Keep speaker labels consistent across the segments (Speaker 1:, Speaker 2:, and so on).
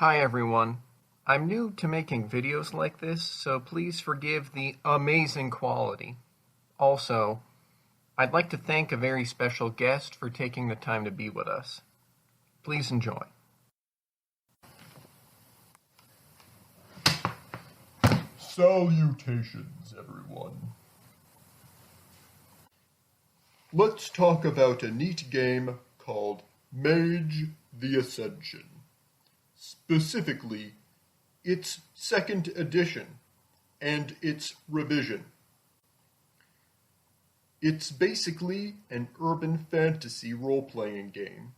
Speaker 1: Hi everyone. I'm new to making videos like this, so please forgive the amazing quality. Also, I'd like to thank a very special guest for taking the time to be with us. Please enjoy.
Speaker 2: Salutations, everyone. Let's talk about a neat game called Mage the Ascension. Specifically, its second edition and its revision. It's basically an urban fantasy role-playing game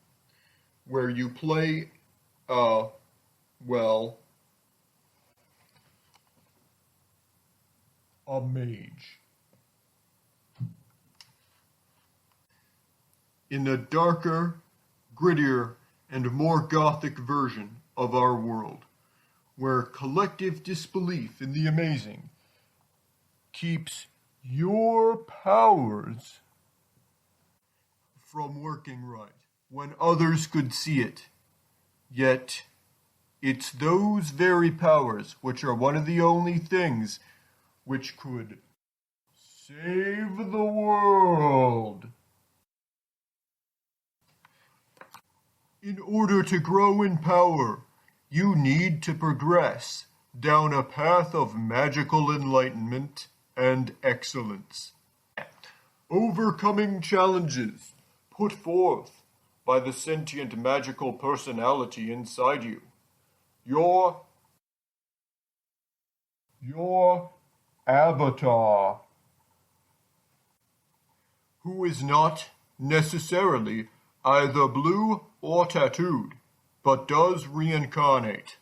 Speaker 2: where you play, a mage. In a darker, grittier, and more gothic version of our world, where collective disbelief in the amazing keeps your powers from working right when others could see it. Yet, it's those very powers which are one of the only things which could save the world. In order to grow in power, you need to progress down a path of magical enlightenment and excellence, overcoming challenges put forth by the sentient magical personality inside you. Your avatar, who is not necessarily either blue or tattooed, but does reincarnate.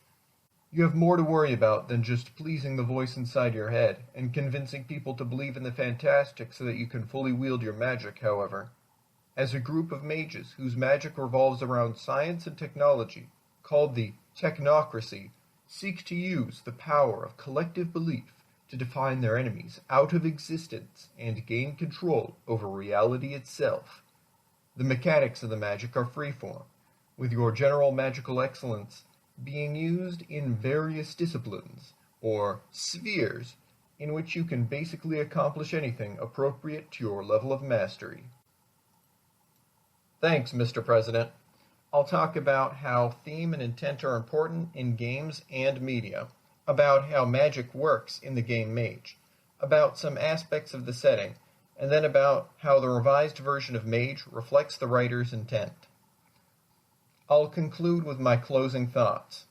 Speaker 2: You have more to worry about than just pleasing the voice inside your head and convincing people to believe in the fantastic so that you can fully wield your magic, however. As a group of mages whose magic revolves around science and technology, called the Technocracy, seek to use the power of collective belief to define their enemies out of existence and gain control over reality itself. The mechanics of the magic are freeform, with your general magical excellence being used in various disciplines, or spheres, in which you can basically accomplish anything appropriate to your level of mastery. Thanks, Mr. President. I'll talk about how theme and intent are important in games and media, about how magic works in the game Mage, about some aspects of the setting, and then about how the revised version of Mage reflects the writer's intent. I'll conclude with my closing thoughts.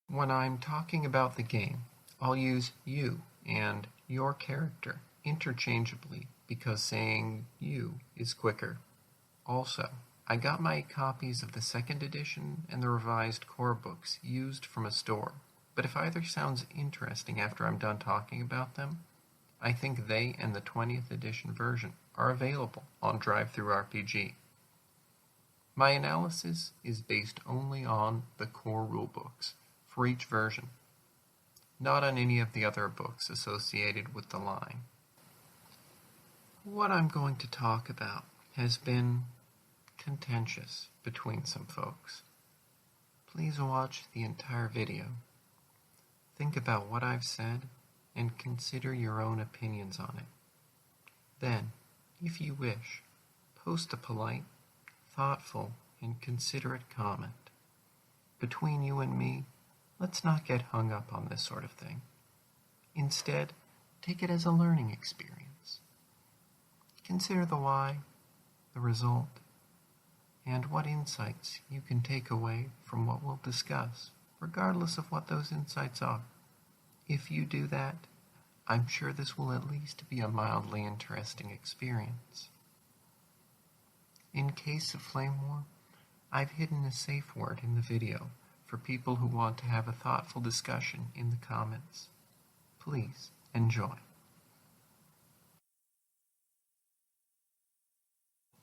Speaker 1: When I'm talking about the game, I'll use you and your character interchangeably because saying you is quicker. Also, I got my copies of the second edition and the revised core books used from a store, but if either sounds interesting after I'm done talking about them, I think they and the 20th edition version are available on DriveThruRPG. My analysis is based only on the core rulebooks for each version, not on any of the other books associated with the line. What I'm going to talk about has been contentious between some folks. Please watch the entire video. Think about what I've said and consider your own opinions on it. Then, if you wish, post a polite, thoughtful, and considerate comment. Between you and me, let's not get hung up on this sort of thing. Instead, take it as a learning experience. Consider the why, the result, and what insights you can take away from what we'll discuss, regardless of what those insights are. If you do that, I'm sure this will at least be a mildly interesting experience. In case of flame war, I've hidden a safe word in the video for people who want to have a thoughtful discussion in the comments. Please enjoy.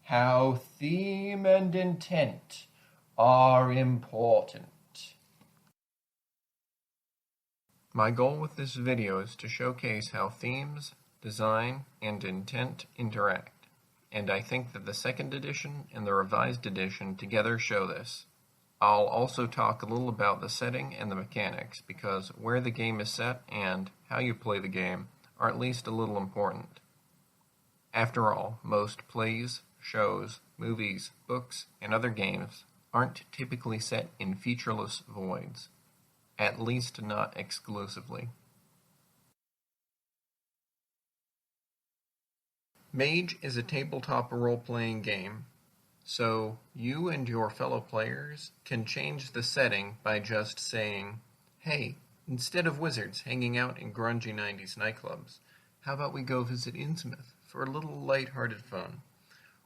Speaker 2: How theme and intent are important.
Speaker 1: My goal with this video is to showcase how themes, design, and intent interact, and I think that the second edition and the revised edition together show this. I'll also talk a little about the setting and the mechanics, because where the game is set and how you play the game are at least a little important. After all, most plays, shows, movies, books, and other games aren't typically set in featureless voids, at least not exclusively. Mage is a tabletop role-playing game, so you and your fellow players can change the setting by just saying, "Hey, instead of wizards hanging out in grungy 90s nightclubs, how about we go visit Innsmouth for a little light-hearted fun?"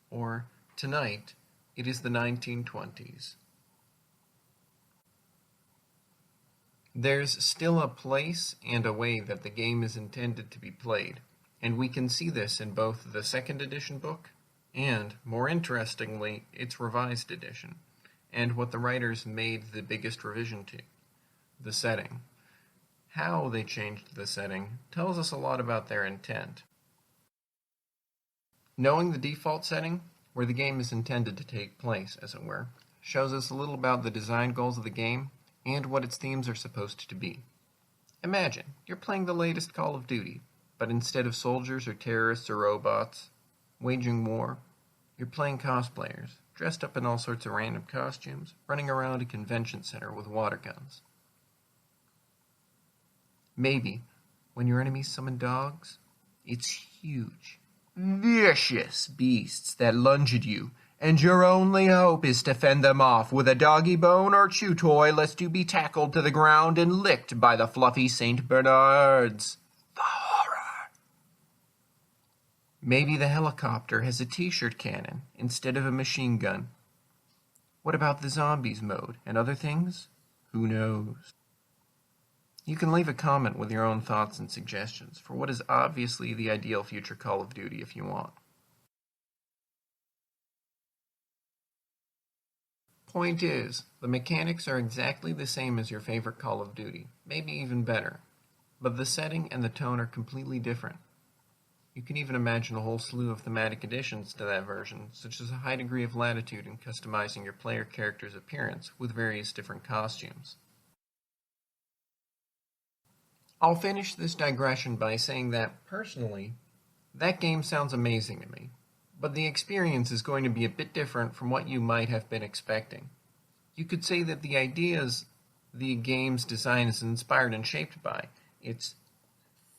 Speaker 1: Or, "Tonight, it is the 1920s. There's still a place and a way that the game is intended to be played, and we can see this in both the second edition book and, more interestingly, its revised edition, and what the writers made the biggest revision to, the setting. How they changed the setting tells us a lot about their intent. Knowing the default setting, where the game is intended to take place, as it were, shows us a little about the design goals of the game and what its themes are supposed to be. Imagine, you're playing the latest Call of Duty, but instead of soldiers or terrorists or robots waging war, you're playing cosplayers, dressed up in all sorts of random costumes, running around a convention center with water guns. Maybe, when your enemies summon dogs, it's huge, vicious beasts that lunge at you, and your only hope is to fend them off with a doggy bone or chew toy lest you be tackled to the ground and licked by the fluffy St. Bernards. The horror. Maybe the helicopter has a t-shirt cannon instead of a machine gun. What about the zombies mode and other things? Who knows? You can leave a comment with your own thoughts and suggestions for what is obviously the ideal future Call of Duty if you want. Point is, the mechanics are exactly the same as your favorite Call of Duty, maybe even better, but the setting and the tone are completely different. You can even imagine a whole slew of thematic additions to that version, such as a high degree of latitude in customizing your player character's appearance with various different costumes. I'll finish this digression by saying that, personally, that game sounds amazing to me, but the experience is going to be a bit different from what you might have been expecting. You could say that the ideas the game's design is inspired and shaped by, its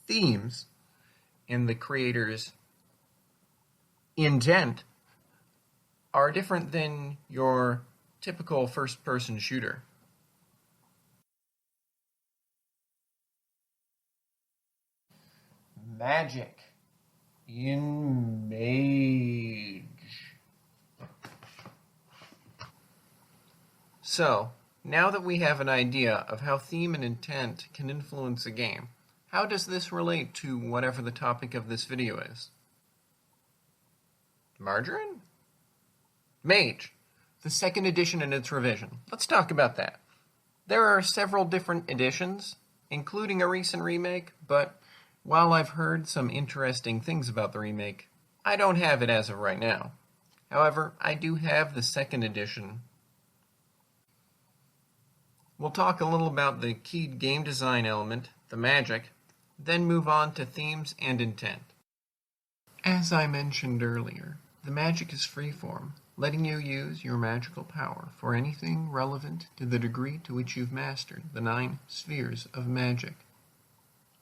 Speaker 1: themes, and the creator's intent, are different than your typical first-person shooter. Magic in Mage. So, now that we have an idea of how theme and intent can influence a game, how does this relate to whatever the topic of this video is? Margarine? Mage, the second edition and its revision. Let's talk about that. There are several different editions, including a recent remake, but while I've heard some interesting things about the remake, I don't have it as of right now. However, I do have the second edition. We'll talk a little about the key game design element, the magic, then move on to themes and intent. As I mentioned earlier, the magic is freeform, letting you use your magical power for anything relevant to the degree to which you've mastered the 9 spheres of magic.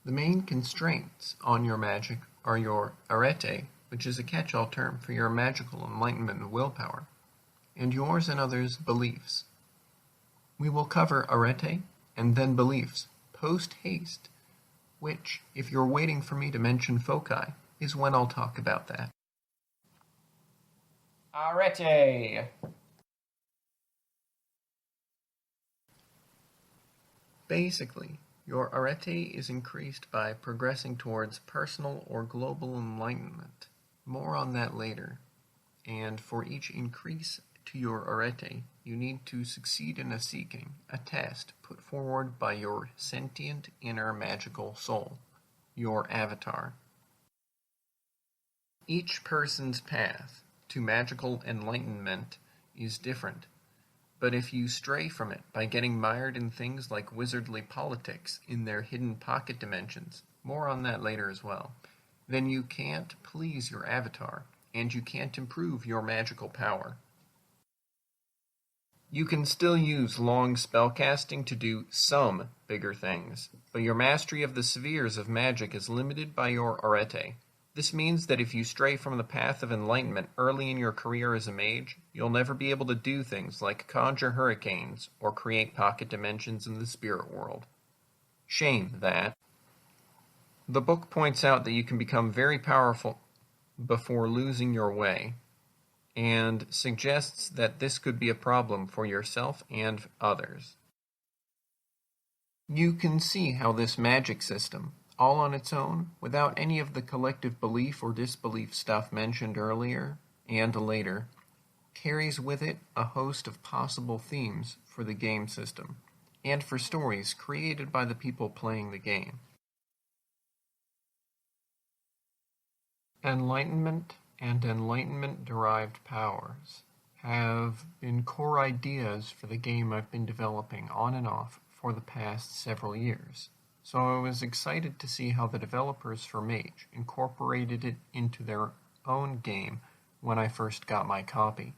Speaker 1: The main constraints on your magic are your arete, which is a catch-all term for your magical enlightenment and willpower, and yours and others' beliefs. We will cover arete and then beliefs post-haste, which, if you're waiting for me to mention foci, is when I'll talk about that. Arete. Basically, your arete is increased by progressing towards personal or global enlightenment. More on that later. And for each increase to your arete, you need to succeed in a seeking, a test put forward by your sentient inner magical soul, your avatar. Each person's path to magical enlightenment is different, But if you stray from it by getting mired in things like wizardly politics in their hidden pocket dimensions, more on that later as well, then you can't please your avatar, and you can't improve your magical power. You can still use long spellcasting to do some bigger things, but your mastery of the spheres of magic is limited by your arete. This means that if you stray from the path of enlightenment early in your career as a mage, you'll never be able to do things like conjure hurricanes or create pocket dimensions in the spirit world. Shame that. The book points out that you can become very powerful before losing your way, and suggests that this could be a problem for yourself and others. You can see how this magic system, all on its own, without any of the collective belief or disbelief stuff mentioned earlier and later, carries with it a host of possible themes for the game system, and for stories created by the people playing the game. Enlightenment and enlightenment-derived powers have been core ideas for the game I've been developing on and off for the past several years, so I was excited to see how the developers for Mage incorporated it into their own game when I first got my copy.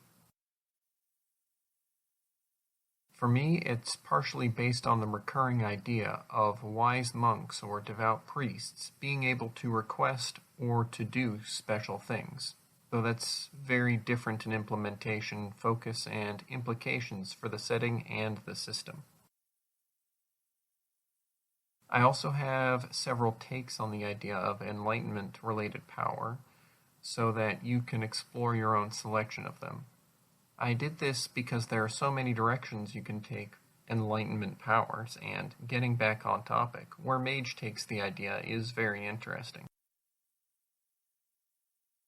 Speaker 1: For me, it's partially based on the recurring idea of wise monks or devout priests being able to request or to do special things, though that's very different in implementation, focus, and implications for the setting and the system. I also have several takes on the idea of enlightenment-related power, so that you can explore your own selection of them. I did this because there are so many directions you can take enlightenment powers, and getting back on topic, where Mage takes the idea is very interesting.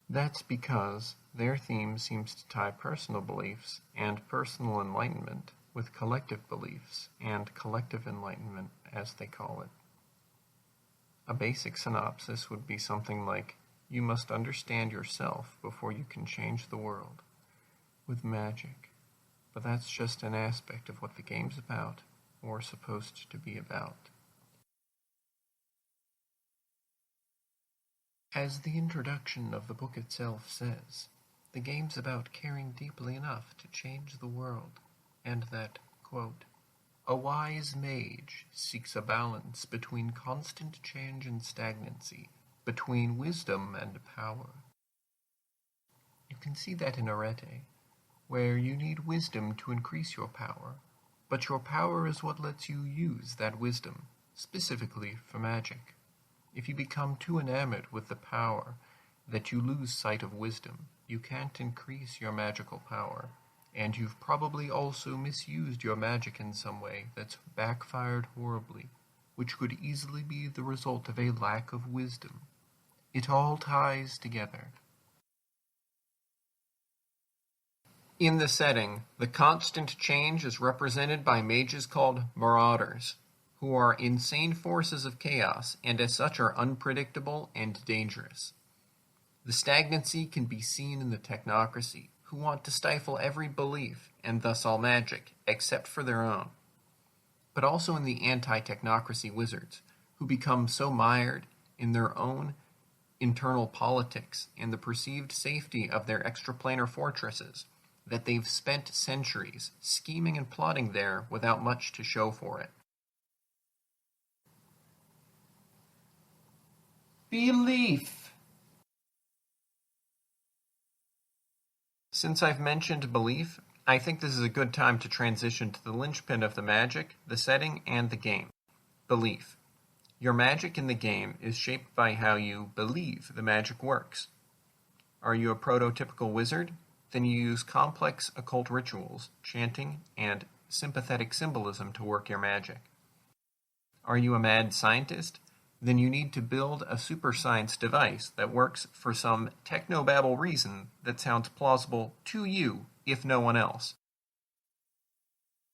Speaker 1: That's because their theme seems to tie personal beliefs and personal enlightenment with collective beliefs and collective enlightenment, as they call it. A basic synopsis would be something like, you must understand yourself before you can change the world with magic, but that's just an aspect of what the game's about, or supposed to be about. As the introduction of the book itself says, the game's about caring deeply enough to change the world, and that, quote, a wise mage seeks a balance between constant change and stagnancy, between wisdom and power. You can see that in Arete, where you need wisdom to increase your power, but your power is what lets you use that wisdom, specifically for magic. If you become too enamored with the power that you lose sight of wisdom, you can't increase your magical power, and you've probably also misused your magic in some way that's backfired horribly, which could easily be the result of a lack of wisdom. It all ties together. In the setting, the constant change is represented by mages called marauders, who are insane forces of chaos and as such are unpredictable and dangerous. The stagnancy can be seen in the technocracy, who want to stifle every belief and thus all magic, except for their own. But also in the anti-technocracy wizards, who become so mired in their own internal politics and the perceived safety of their extraplanar fortresses that they've spent centuries scheming and plotting there without much to show for it. Belief. Since I've mentioned belief, I think this is a good time to transition to the linchpin of the magic, the setting, and the game. Belief. Your magic in the game is shaped by how you believe the magic works. Are you a prototypical wizard? Then you use complex occult rituals, chanting, and sympathetic symbolism to work your magic. Are you a mad scientist? Then you need to build a super science device that works for some technobabble reason that sounds plausible to you, if no one else.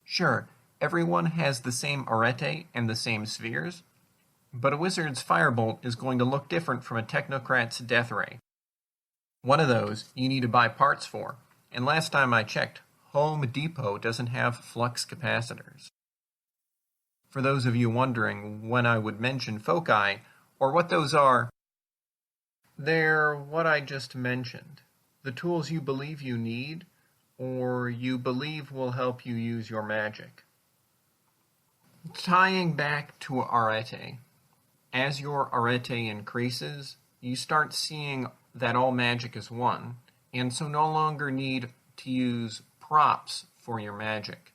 Speaker 1: Sure, everyone has the same arete and the same spheres, but a wizard's firebolt is going to look different from a technocrat's death ray. One of those you need to buy parts for, and last time I checked, Home Depot doesn't have flux capacitors. For those of you wondering when I would mention foci, or what those are, they're what I just mentioned. The tools you believe you need, or you believe will help you use your magic. Tying back to arete, as your arete increases, you start seeing that all magic is one, and so no longer need to use props for your magic.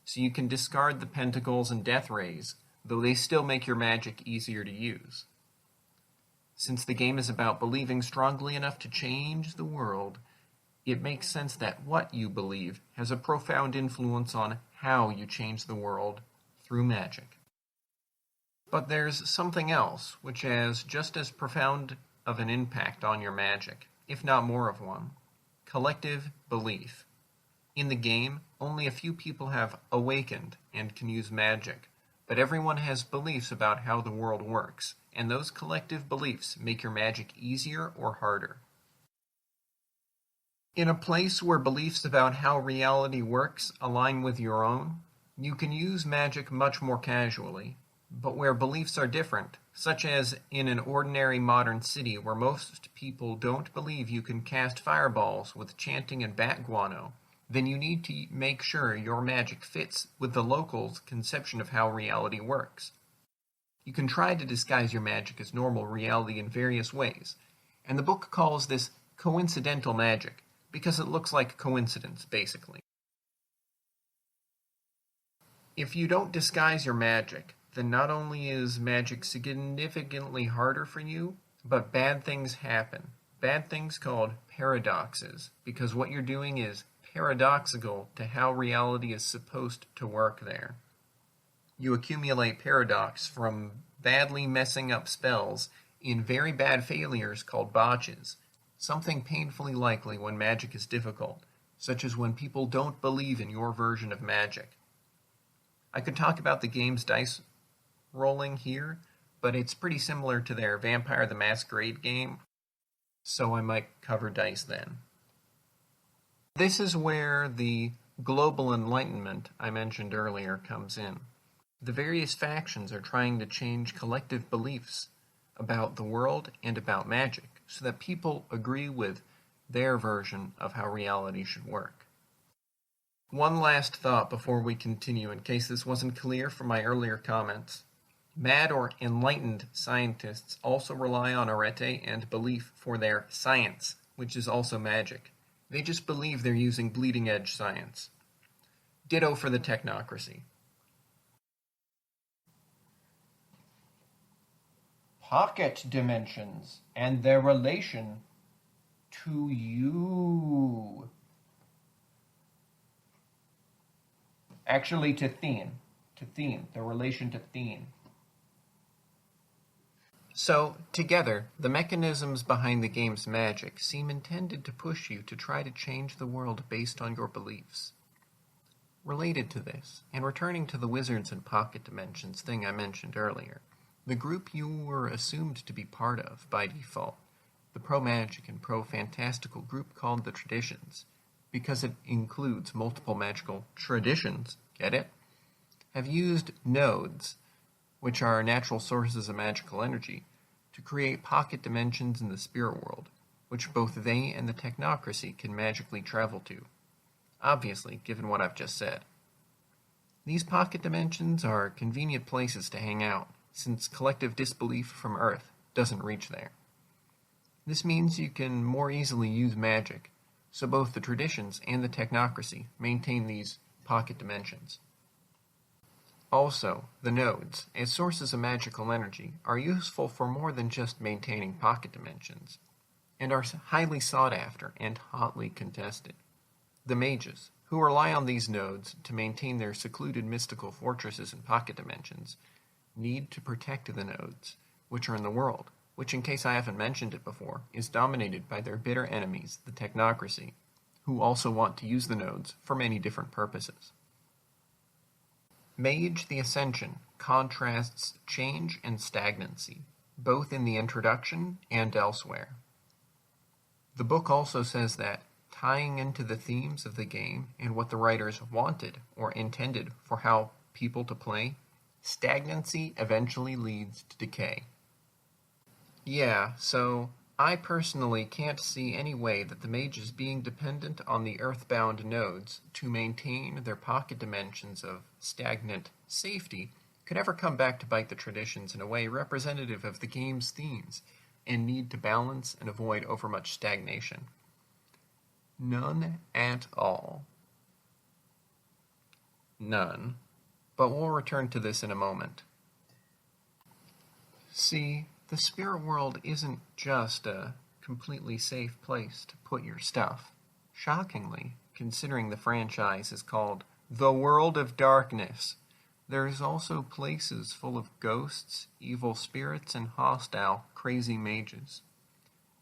Speaker 1: So you can discard the pentacles and death rays, though they still make your magic easier to use. Since the game is about believing strongly enough to change the world, it makes sense that what you believe has a profound influence on how you change the world through magic. But there's something else which has just as profound of an impact on your magic, if not more of one: collective belief. In the game, only a few people have awakened and can use magic, but everyone has beliefs about how the world works, and those collective beliefs make your magic easier or harder. In a place where beliefs about how reality works align with your own, you can use magic much more casually, but where beliefs are different, such as in an ordinary modern city where most people don't believe you can cast fireballs with chanting and bat guano, then you need to make sure your magic fits with the locals' conception of how reality works. You can try to disguise your magic as normal reality in various ways, and the book calls this coincidental magic, because it looks like coincidence, basically. If you don't disguise your magic, then not only is magic significantly harder for you, but bad things happen. Bad things called paradoxes, because what you're doing is paradoxical to how reality is supposed to work there. You accumulate paradox from badly messing up spells in very bad failures called botches, something painfully likely when magic is difficult, such as when people don't believe in your version of magic. I could talk about the game's dice rolling here, but it's pretty similar to their Vampire the Masquerade game, so I might cover dice then. This is where the global enlightenment I mentioned earlier comes in. The various factions are trying to change collective beliefs about the world and about magic, so that people agree with their version of how reality should work. One last thought before we continue, in case this wasn't clear from my earlier comments. Mad or enlightened scientists also rely on arete and belief for their science, which is also magic. They just believe they're using bleeding-edge science. Ditto for the technocracy. Pocket dimensions and their relation to you. Actually, to theme, their relation to theme. So, together, the mechanisms behind the game's magic seem intended to push you to try to change the world based on your beliefs. Related to this, and returning to the wizards and pocket dimensions thing I mentioned earlier, the group you were assumed to be part of by default, the pro-magic and pro-fantastical group called the Traditions, because it includes multiple magical traditions, get it? Have used nodes, which are natural sources of magical energy, to create pocket dimensions in the spirit world, which both they and the technocracy can magically travel to. Obviously, given what I've just said. These pocket dimensions are convenient places to hang out, since collective disbelief from Earth doesn't reach there. This means you can more easily use magic, so both the Traditions and the technocracy maintain these pocket dimensions. Also, the nodes, as sources of magical energy, are useful for more than just maintaining pocket dimensions, and are highly sought after and hotly contested. The mages, who rely on these nodes to maintain their secluded mystical fortresses and pocket dimensions, need to protect the nodes, which are in the world, which, in case I haven't mentioned it before, is dominated by their bitter enemies, the technocracy, who also want to use the nodes for many different purposes. Mage the Ascension contrasts change and stagnancy, both in the introduction and elsewhere. The book also says that tying into the themes of the game and what the writers wanted or intended for how people to play, stagnancy eventually leads to decay. Yeah, so I personally can't see any way that the mages being dependent on the earthbound nodes to maintain their pocket dimensions of stagnant safety could ever come back to bite the traditions in a way representative of the game's themes and need to balance and avoid overmuch stagnation. None at all. None. But we'll return to this in a moment. See, the spirit world isn't just a completely safe place to put your stuff. Shockingly, considering the franchise is called The World of Darkness, there's also places full of ghosts, evil spirits, and hostile, crazy mages.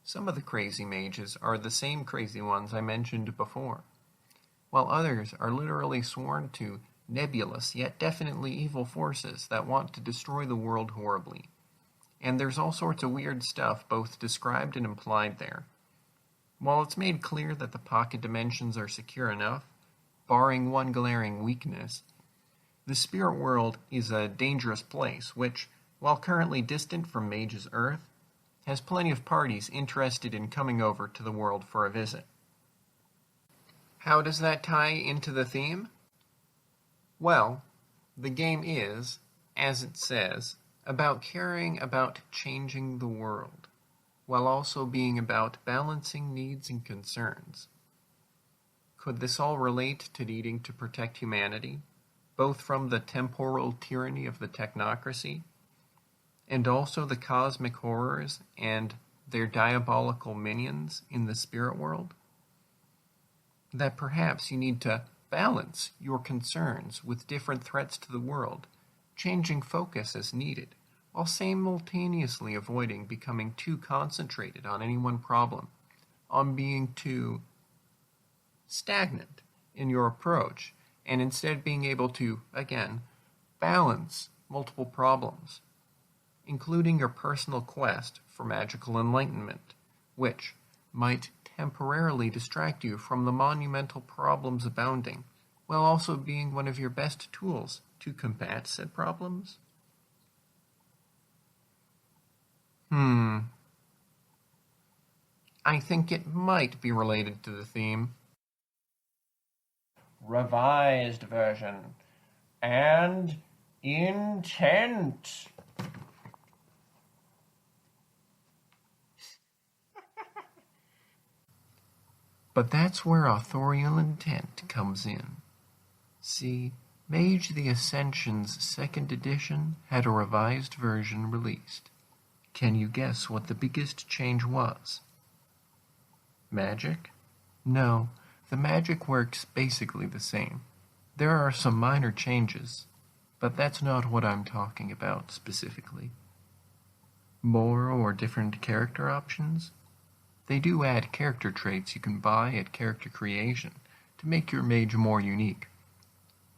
Speaker 1: Some of the crazy mages are the same crazy ones I mentioned before, while others are literally sworn to nebulous yet definitely evil forces that want to destroy the world horribly. And there's all sorts of weird stuff both described and implied there. While it's made clear that the pocket dimensions are secure enough, barring one glaring weakness, the spirit world is a dangerous place which, while currently distant from Mage's Earth, has plenty of parties interested in coming over to the world for a visit. How does that tie into the theme? Well, the game is, as it says, about caring about changing the world, while also being about balancing needs and concerns. Could this all relate to needing to protect humanity, both from the temporal tyranny of the technocracy, and also the cosmic horrors and their diabolical minions in the spirit world? That perhaps you need to balance your concerns with different threats to the world, changing focus as needed, while simultaneously avoiding becoming too concentrated on any one problem, on being too stagnant in your approach, and instead being able to, again, balance multiple problems, including your personal quest for magical enlightenment, which might temporarily distract you from the monumental problems abounding, while also being one of your best tools to combat said problems? I think it might be related to the theme. Revised version. And intent. But that's where authorial intent comes in. See, Mage the Ascension's 2nd edition had a revised version released. Can you guess what the biggest change was? Magic? No, the magic works basically the same. There are some minor changes, but that's not what I'm talking about specifically. More or different character options? They do add character traits you can buy at character creation to make your mage more unique.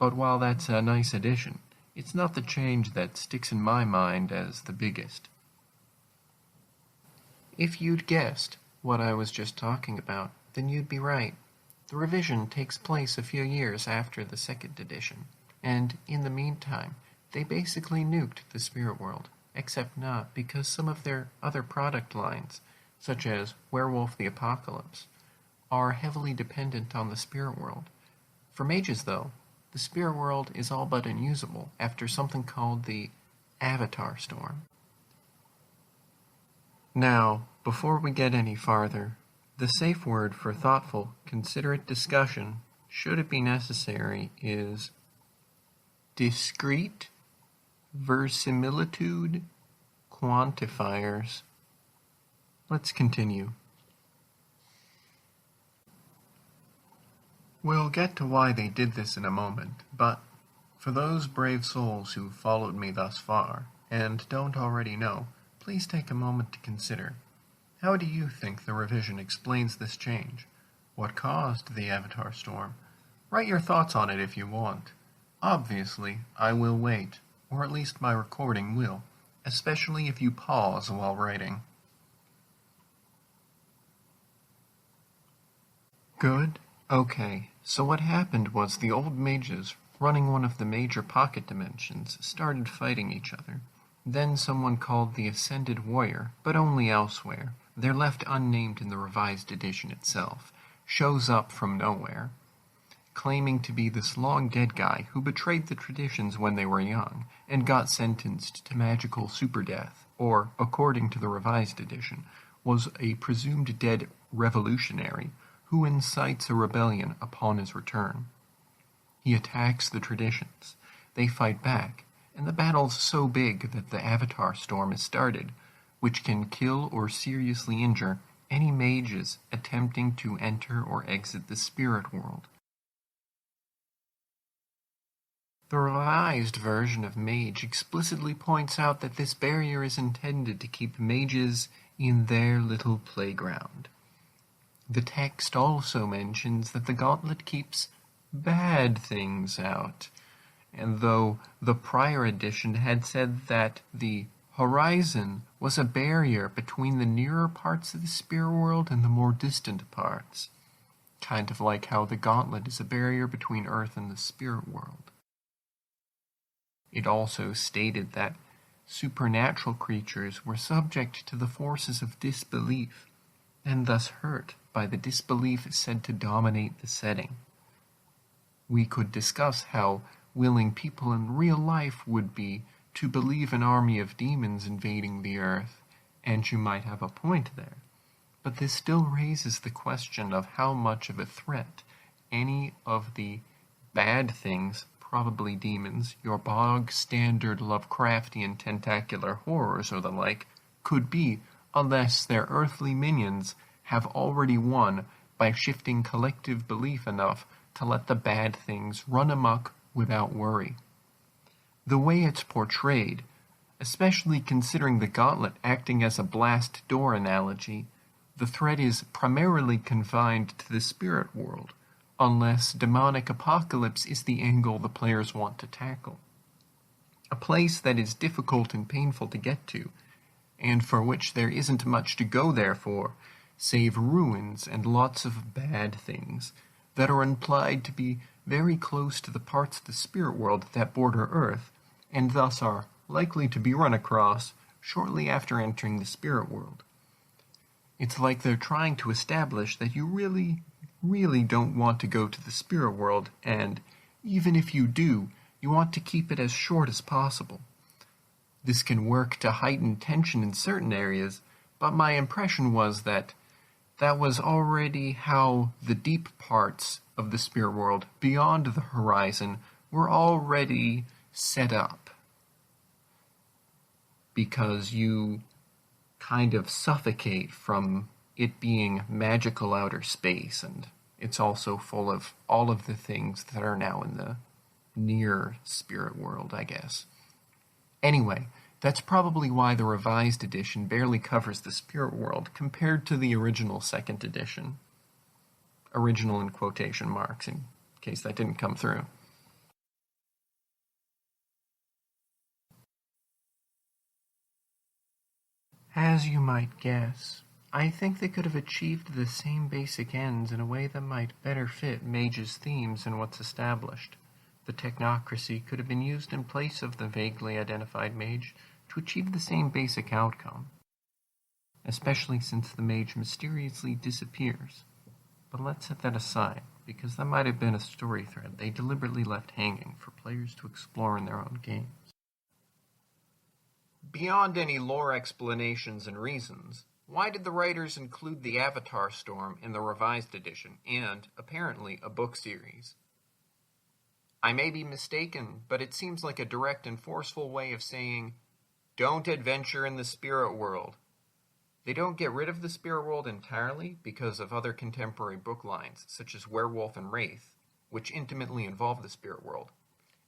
Speaker 1: But while that's a nice addition, it's not the change that sticks in my mind as the biggest. If you'd guessed what I was just talking about, then you'd be right. The revision takes place a few years after the 2nd edition, and in the meantime, they basically nuked the spirit world, except not because some of their other product lines, such as Werewolf the Apocalypse, are heavily dependent on the spirit world. For mages, though, the spirit world is all but unusable after something called the Avatar Storm. Now, before we get any farther, the safe word for thoughtful, considerate discussion, should it be necessary, is discrete verisimilitude quantifiers. Let's continue. We'll get to why they did this in a moment, but for those brave souls who followed me thus far, and don't already know, please take a moment to consider. How do you think the revision explains this change? What caused the Avatar Storm? Write your thoughts on it if you want. Obviously, I will wait, or at least my recording will, especially if you pause while writing. Good? Okay, so what happened was the old mages, running one of the major pocket dimensions, started fighting each other. Then someone called the Ascended Warrior, but only elsewhere, they're left unnamed in the revised edition itself, shows up from nowhere, claiming to be this long-dead guy who betrayed the traditions when they were young, and got sentenced to magical super-death, or, according to the revised edition, was a presumed dead revolutionary who incites a rebellion upon his return. He attacks the traditions. They fight back, and the battle's so big that the Avatar Storm is started, which can kill or seriously injure any mages attempting to enter or exit the spirit world. The revised version of Mage explicitly points out that this barrier is intended to keep mages in their little playground. The text also mentions that the gauntlet keeps bad things out, and though the prior edition had said that the horizon was a barrier between the nearer parts of the spirit world and the more distant parts, kind of like how the gauntlet is a barrier between Earth and the spirit world. It also stated that supernatural creatures were subject to the forces of disbelief, and thus hurt by the disbelief said to dominate the setting. We could discuss how willing people in real life would be to believe an army of demons invading the earth, and you might have a point there. But this still raises the question of how much of a threat any of the bad things, probably demons, your bog-standard Lovecraftian tentacular horrors or the like, could be, unless their earthly minions have already won by shifting collective belief enough to let the bad things run amok without worry. The way it's portrayed, especially considering the gauntlet acting as a blast door analogy, the threat is primarily confined to the spirit world, unless demonic apocalypse is the angle the players want to tackle. A place that is difficult and painful to get to, and for which there isn't much to go there for, save ruins and lots of bad things that are implied to be very close to the parts of the spirit world that border Earth, and thus are likely to be run across shortly after entering the spirit world. It's like they're trying to establish that you really don't want to go to the spirit world, and even if you do, you want to keep it as short as possible. This can work to heighten tension in certain areas, but my impression was that was already how the deep parts of the spirit world beyond the horizon were already set up. Because you kind of suffocate from it being magical outer space, and it's also full of all of the things that are now in the near spirit world, I guess. Anyway, that's probably why the revised edition barely covers the spirit world compared to the original second edition. Original in quotation marks, in case that didn't come through. As you might guess, I think they could have achieved the same basic ends in a way that might better fit Mage's themes and what's established. The technocracy could have been used in place of the vaguely identified mage to achieve the same basic outcome, especially since the mage mysteriously disappears. But let's set that aside, because that might have been a story thread they deliberately left hanging for players to explore in their own games. Beyond any lore explanations and reasons, why did the writers include the Avatar Storm in the revised edition and, apparently, a book series? I may be mistaken, but it seems like a direct and forceful way of saying, don't adventure in the spirit world. They don't get rid of the spirit world entirely because of other contemporary book lines, such as Werewolf and Wraith, which intimately involve the spirit world,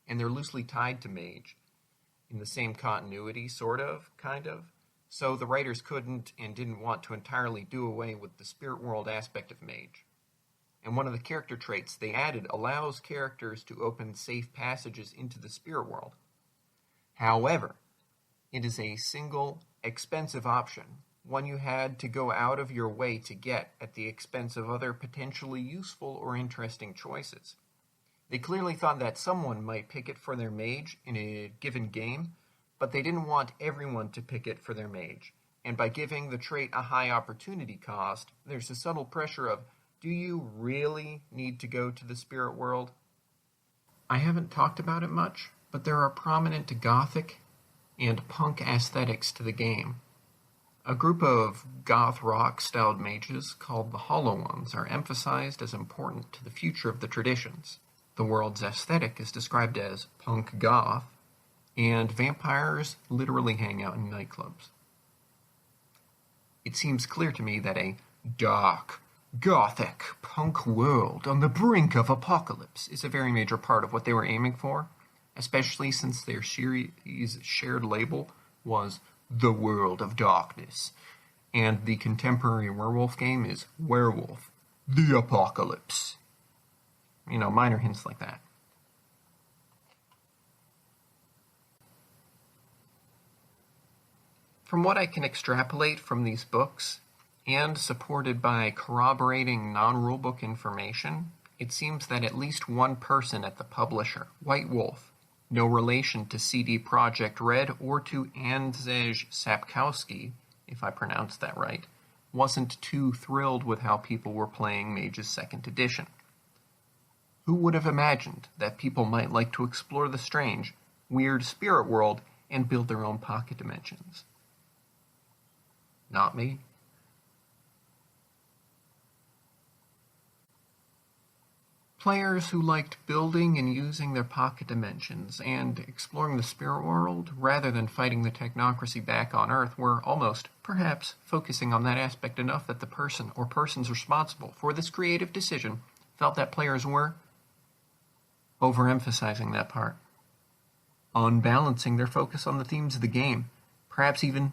Speaker 1: and they're loosely tied to Mage, in the same continuity, sort of, kind of. So the writers couldn't and didn't want to entirely do away with the spirit world aspect of Mage. And one of the character traits they added allows characters to open safe passages into the spirit world. However, it is a single, expensive option one you had to go out of your way to get at the expense of other potentially useful or interesting choices. They clearly thought that someone might pick it for their mage in a given game, but they didn't want everyone to pick it for their mage. And by giving the trait a high opportunity cost, there's a subtle pressure of, do you really need to go to the spirit world? I haven't talked about it much, but there are prominent gothic and punk aesthetics to the game. A group of goth rock-styled mages called the Hollow Ones are emphasized as important to the future of the traditions. The world's aesthetic is described as punk goth, and vampires literally hang out in nightclubs. It seems clear to me that a dark, gothic, punk world on the brink of apocalypse is a very major part of what they were aiming for, especially since their series' shared label was The World of Darkness, and the contemporary werewolf game is Werewolf, The Apocalypse. Minor hints like that. From what I can extrapolate from these books, and supported by corroborating non-rulebook information, it seems that at least one person at the publisher, White Wolf, no relation to CD Projekt Red or to Andrzej Sapkowski, if I pronounced that right, wasn't too thrilled with how people were playing Mage's 2nd edition. Who would have imagined that people might like to explore the strange, weird spirit world and build their own pocket dimensions? Not me. Players who liked building and using their pocket dimensions and exploring the spirit world rather than fighting the technocracy back on Earth were almost, perhaps, focusing on that aspect enough that the person or persons responsible for this creative decision felt that players were overemphasizing that part, unbalancing their focus on the themes of the game, perhaps even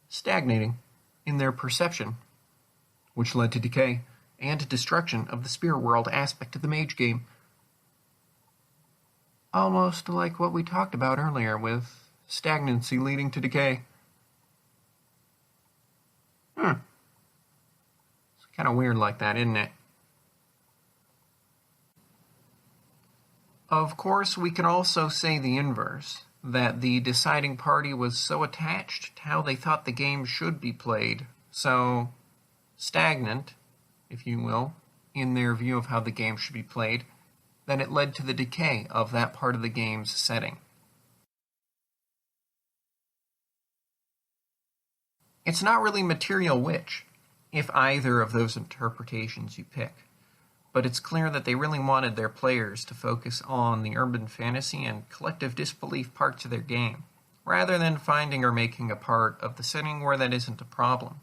Speaker 1: stagnating in their perception, which led to decay and destruction of the spirit world aspect of the Mage game. Almost like what we talked about earlier with stagnancy leading to decay. It's kind of weird like that, isn't it? Of course, we can also say the inverse, that the deciding party was so attached to how they thought the game should be played, so stagnant, if you will, in their view of how the game should be played, that it led to the decay of that part of the game's setting. It's not really material which, if either of those interpretations you pick, but it's clear that they really wanted their players to focus on the urban fantasy and collective disbelief parts of their game, rather than finding or making a part of the setting where that isn't a problem.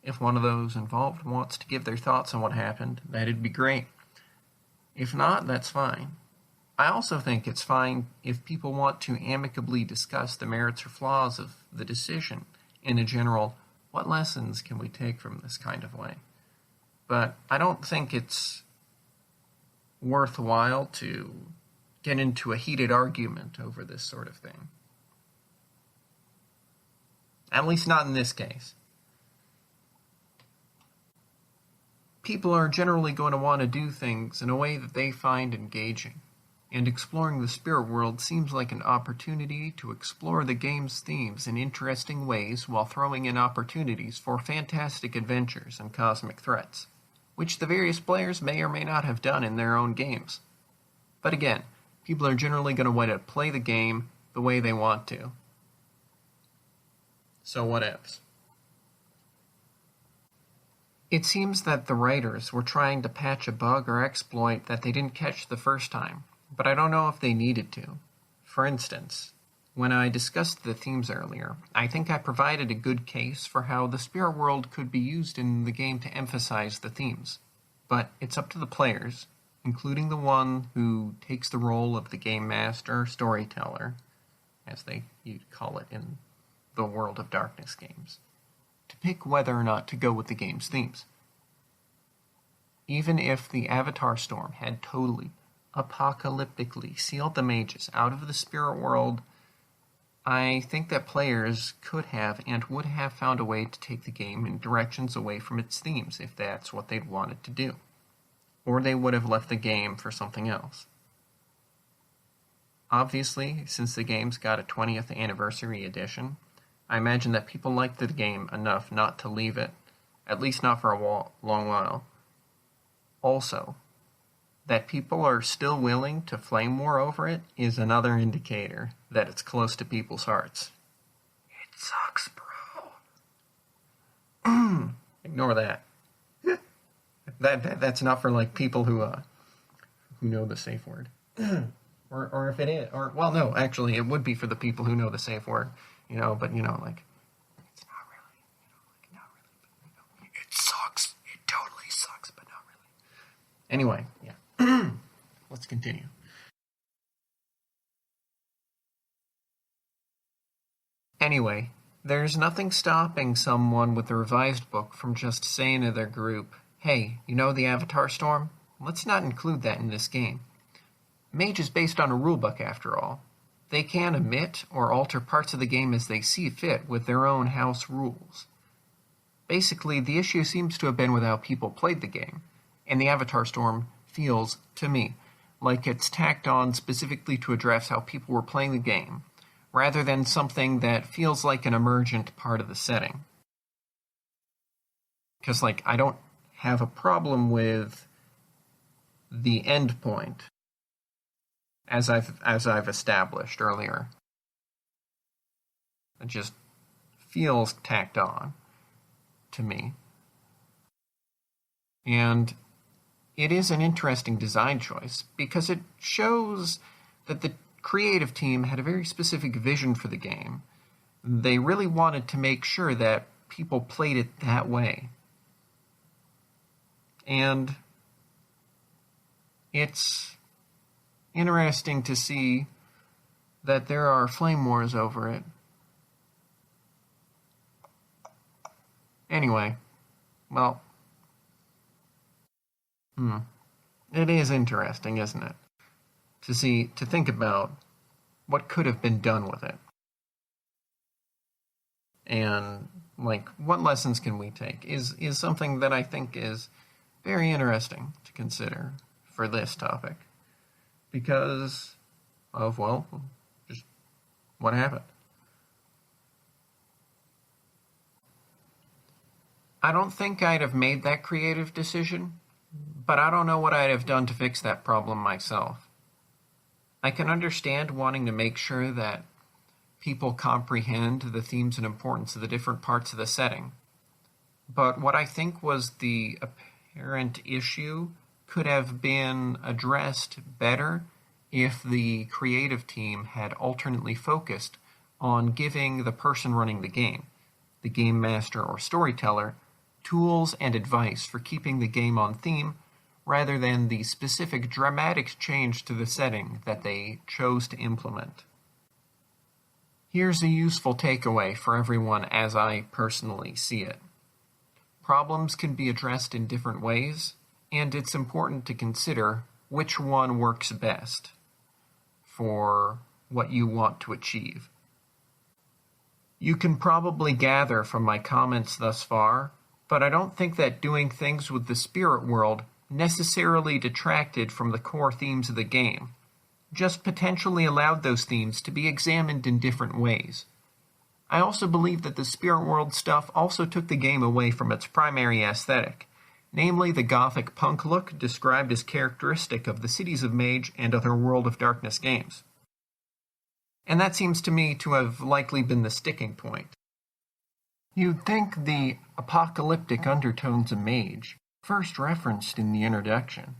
Speaker 1: If one of those involved wants to give their thoughts on what happened, that'd be great. If not, that's fine. I also think it's fine if people want to amicably discuss the merits or flaws of the decision in a general, what lessons can we take from this kind of way? But I don't think it's worthwhile to get into a heated argument over this sort of thing. At least not in this case. People are generally going to want to do things in a way that they find engaging, and exploring the spirit world seems like an opportunity to explore the game's themes in interesting ways while throwing in opportunities for fantastic adventures and cosmic threats, which the various players may or may not have done in their own games. But again, people are generally going to want to play the game the way they want to. So what ifs? It seems that the writers were trying to patch a bug or exploit that they didn't catch the first time, but I don't know if they needed to. For instance, when I discussed the themes earlier, I think I provided a good case for how the spirit world could be used in the game to emphasize the themes. But it's up to the players, including the one who takes the role of the game master or storyteller, as you'd call it in the World of Darkness games, to pick whether or not to go with the game's themes. Even if the Avatar Storm had totally, apocalyptically sealed the mages out of the spirit world I think that players could have and would have found a way to take the game in directions away from its themes if that's what they'd wanted to do. Or they would have left the game for something else. Obviously, since the game's got a 20th anniversary edition, I imagine that people liked the game enough not to leave it, at least not for a long while. Also, that people are still willing to flame war over it is another indicator that it's close to people's hearts. It sucks, bro. Ignore that. That's not for like people who know the safe word. or if it is, or well, no, actually, it would be for the people who know the safe word, but like it's not really, like not really, but it sucks. It totally sucks, but not really. Anyway, yeah. Let's continue. Anyway, there's nothing stopping someone with a revised book from just saying to their group, hey, you know the Avatar Storm? Let's not include that in this game. Mage is based on a rulebook after all. They can omit or alter parts of the game as they see fit with their own house rules. Basically, the issue seems to have been with how people played the game, and the Avatar Storm feels, to me, like it's tacked on specifically to address how people were playing the game, rather than something that feels like an emergent part of the setting. Because, I don't have a problem with the end point, as I've established earlier. It just feels tacked on to me. And it is an interesting design choice because it shows that the creative team had a very specific vision for the game. They really wanted to make sure that people played it that way. And it's interesting to see that there are flame wars over it. Anyway, well, it is interesting, isn't it? To think about what could have been done with it. And, what lessons can we take is something that I think is very interesting to consider for this topic. Because of, just what happened. I don't think I'd have made that creative decision, but I don't know what I'd have done to fix that problem myself. I can understand wanting to make sure that people comprehend the themes and importance of the different parts of the setting. But what I think was the apparent issue could have been addressed better if the creative team had alternately focused on giving the person running the game master or storyteller, tools and advice for keeping the game on theme, rather than the specific dramatic change to the setting that they chose to implement. Here's a useful takeaway for everyone as I personally see it. Problems can be addressed in different ways, and it's important to consider which one works best for what you want to achieve. You can probably gather from my comments thus far, but I don't think that doing things with the spirit world necessarily detracted from the core themes of the game, just potentially allowed those themes to be examined in different ways. I also believe that the spirit world stuff also took the game away from its primary aesthetic, namely the gothic punk look described as characteristic of the Cities of Mage and other World of Darkness games. And that seems to me to have likely been the sticking point. You'd think the apocalyptic undertones of Mage, first referenced in the introduction,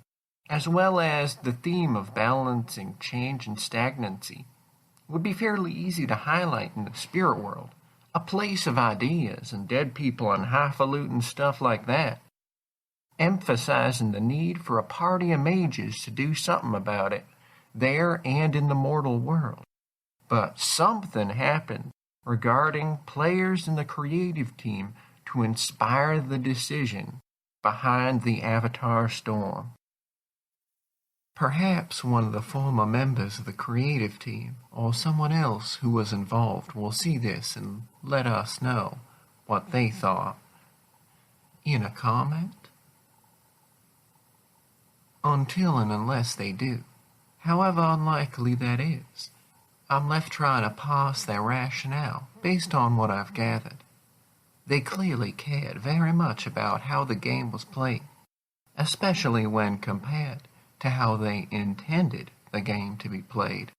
Speaker 1: as well as the theme of balancing change and stagnancy, would be fairly easy to highlight in the spirit world, a place of ideas and dead people and highfalutin stuff like that, emphasizing the need for a party of mages to do something about it, there and in the mortal world. But something happened regarding players in the creative team to inspire the decision behind the Avatar Storm. Perhaps one of the former members of the creative team or someone else who was involved will see this and let us know what they thought in a comment. Until and unless they do, however unlikely that is, I'm left trying to parse their rationale based on what I've gathered. They clearly cared very much about how the game was played, especially when compared to how they intended the game to be played.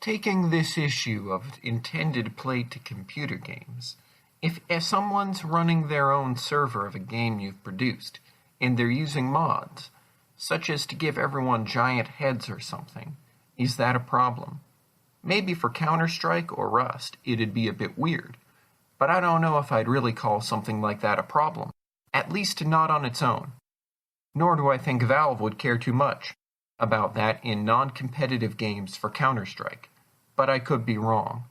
Speaker 1: Taking this issue of intended play to computer games, if someone's running their own server of a game you've produced, and they're using mods, such as to give everyone giant heads or something, is that a problem? Maybe for Counter-Strike or Rust, it'd be a bit weird, but I don't know if I'd really call something like that a problem, at least not on its own. Nor do I think Valve would care too much about that in non-competitive games for Counter-Strike, but I could be wrong.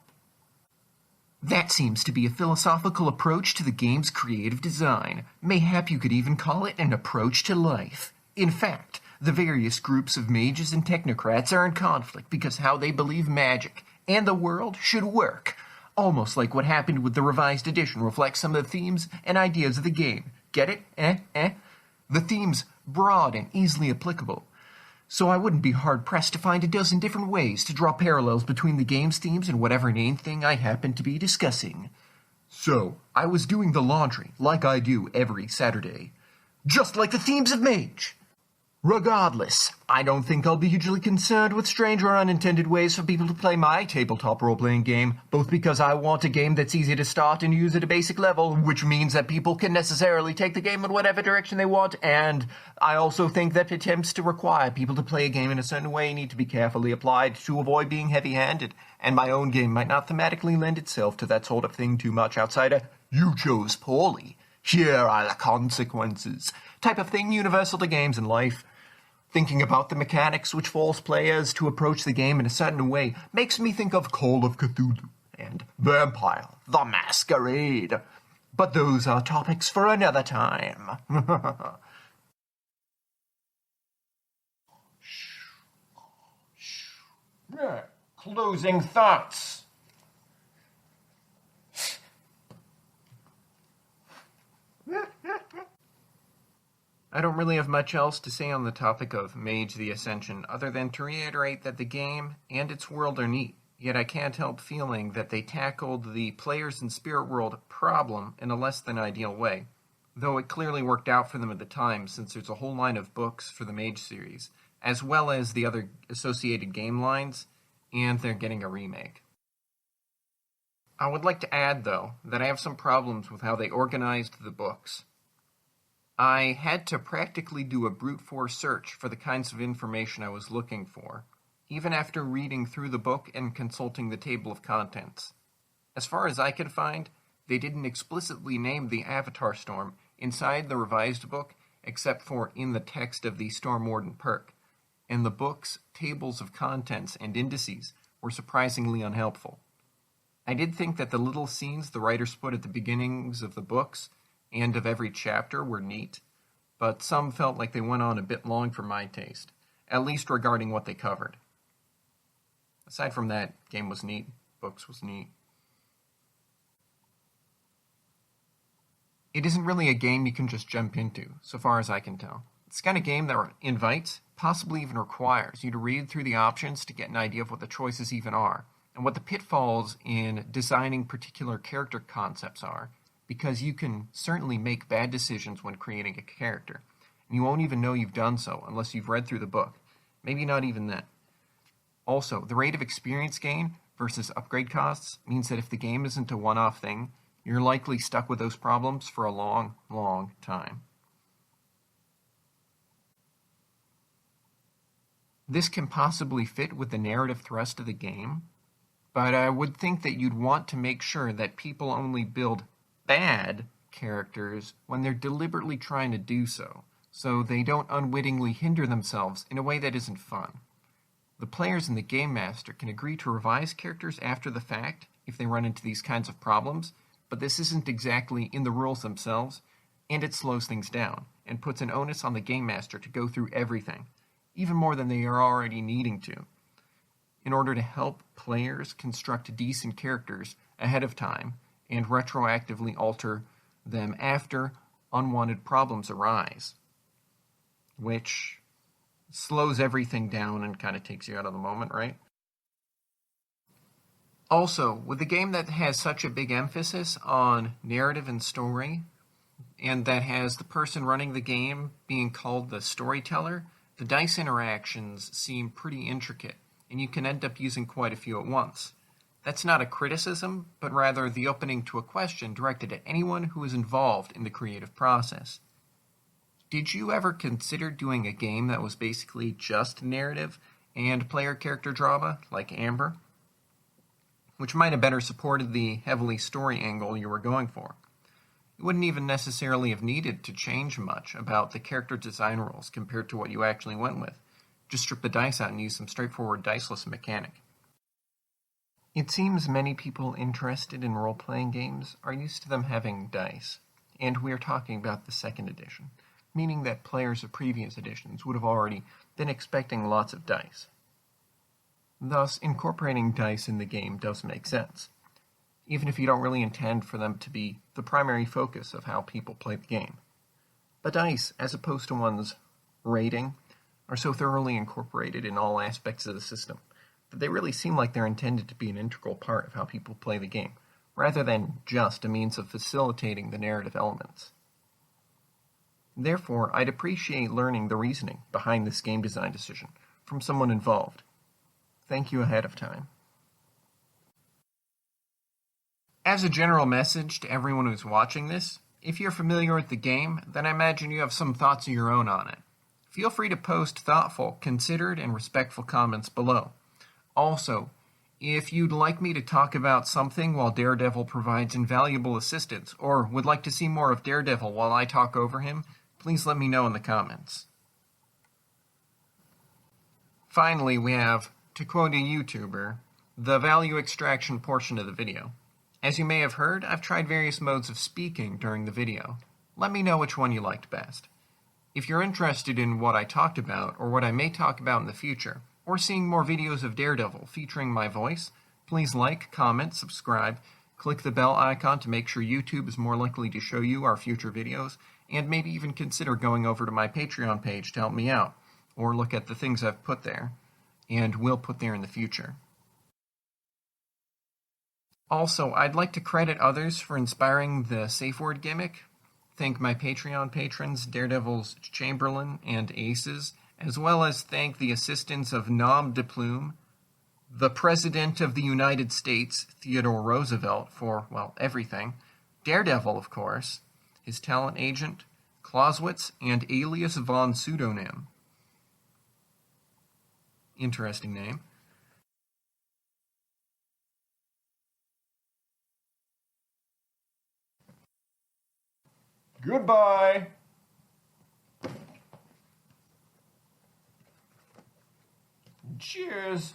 Speaker 1: That seems to be a philosophical approach to the game's creative design. Mayhap you could even call it an approach to life. In fact, the various groups of mages and technocrats are in conflict because how they believe magic and the world should work. Almost like what happened with the revised edition reflects some of the themes and ideas of the game. Get it? The theme's broad and easily applicable, so I wouldn't be hard-pressed to find a dozen different ways to draw parallels between the game's themes and whatever inane thing I happen to be discussing. So, I was doing the laundry, like I do every Saturday. Just like the themes of Mage. Regardless, I don't think I'll be hugely concerned with strange or unintended ways for people to play my tabletop role-playing game, both because I want a game that's easy to start and use at a basic level, which means that people can necessarily take the game in whatever direction they want, and I also think that attempts to require people to play a game in a certain way need to be carefully applied to avoid being heavy-handed, and my own game might not thematically lend itself to that sort of thing too much outside a "you chose poorly, here are the consequences" type of thing universal to games and life. Thinking about the mechanics which force players to approach the game in a certain way makes me think of Call of Cthulhu and Vampire the Masquerade. But those are topics for another time. Closing thoughts. I don't really have much else to say on the topic of Mage the Ascension, other than to reiterate that the game and its world are neat, yet I can't help feeling that they tackled the players in Spirit World problem in a less than ideal way, though it clearly worked out for them at the time since there's a whole line of books for the Mage series, as well as the other associated game lines, and they're getting a remake. I would like to add, though, that I have some problems with how they organized the books. I had to practically do a brute force search for the kinds of information I was looking for, even after reading through the book and consulting the table of contents. As far as I could find, they didn't explicitly name the Avatar Storm inside the revised book, except for in the text of the Storm Warden perk, and the book's tables of contents and indices were surprisingly unhelpful. I did think that the little scenes the writers put at the beginnings of the books and of every chapter were neat, but some felt like they went on a bit long for my taste, at least regarding what they covered. Aside from that, game was neat, books was neat. It isn't really a game you can just jump into, so far as I can tell. It's the kind of game that invites, possibly even requires, you to read through the options to get an idea of what the choices even are, and what the pitfalls in designing particular character concepts are, because you can certainly make bad decisions when creating a character, and you won't even know you've done so unless you've read through the book. Maybe not even then. Also, the rate of experience gain versus upgrade costs means that if the game isn't a one-off thing, you're likely stuck with those problems for a long, long time. This can possibly fit with the narrative thrust of the game, but I would think that you'd want to make sure that people only build bad characters when they're deliberately trying to do so they don't unwittingly hinder themselves in a way that isn't fun. The players and the game master can agree to revise characters after the fact if they run into these kinds of problems, but this isn't exactly in the rules themselves, and it slows things down. and puts an onus on the game master to go through everything, even more than they are already needing to, in order to help players construct decent characters ahead of time and retroactively alter them after unwanted problems arise, which slows everything down and kind of takes you out of the moment, right? Also, with a game that has such a big emphasis on narrative and story, and that has the person running the game being called the storyteller, the dice interactions seem pretty intricate, and you can end up using quite a few at once. That's not a criticism, but rather the opening to a question directed at anyone who is involved in the creative process. Did you ever consider doing a game that was basically just narrative and player character drama, like Amber? Which might have better supported the heavily story angle you were going for. You wouldn't even necessarily have needed to change much about the character design rules compared to what you actually went with. Just strip the dice out and use some straightforward diceless mechanic. It seems many people interested in role-playing games are used to them having dice, and we are talking about the second edition, meaning that players of previous editions would have already been expecting lots of dice. Thus, incorporating dice in the game does make sense, even if you don't really intend for them to be the primary focus of how people play the game. But dice, as opposed to one's rating, are so thoroughly incorporated in all aspects of the system that they really seem like they're intended to be an integral part of how people play the game, rather than just a means of facilitating the narrative elements. Therefore, I'd appreciate learning the reasoning behind this game design decision from someone involved. Thank you ahead of time. As a general message to everyone who's watching this, if you're familiar with the game, then I imagine you have some thoughts of your own on it. Feel free to post thoughtful, considered, and respectful comments below. Also, if you'd like me to talk about something while Daredevil provides invaluable assistance, or would like to see more of Daredevil while I talk over him, please let me know in the comments. Finally, we have, to quote a YouTuber, the value extraction portion of the video. As you may have heard, I've tried various modes of speaking during the video. Let me know which one you liked best. If you're interested in what I talked about, or what I may talk about in the future, or seeing more videos of Daredevil featuring my voice, please like, comment, subscribe, click the bell icon to make sure YouTube is more likely to show you our future videos, and maybe even consider going over to my Patreon page to help me out, or look at the things I've put there, and will put there in the future. Also, I'd like to credit others for inspiring the safe word gimmick. Thank my Patreon patrons, Daredevil's Chamberlain and Aces, as well as thank the assistance of Nom de Plume, the President of the United States, Theodore Roosevelt, for, well, everything, Daredevil, of course, his talent agent, Clausewitz, and Alias von Pseudonym. Interesting name.
Speaker 2: Goodbye. Cheers.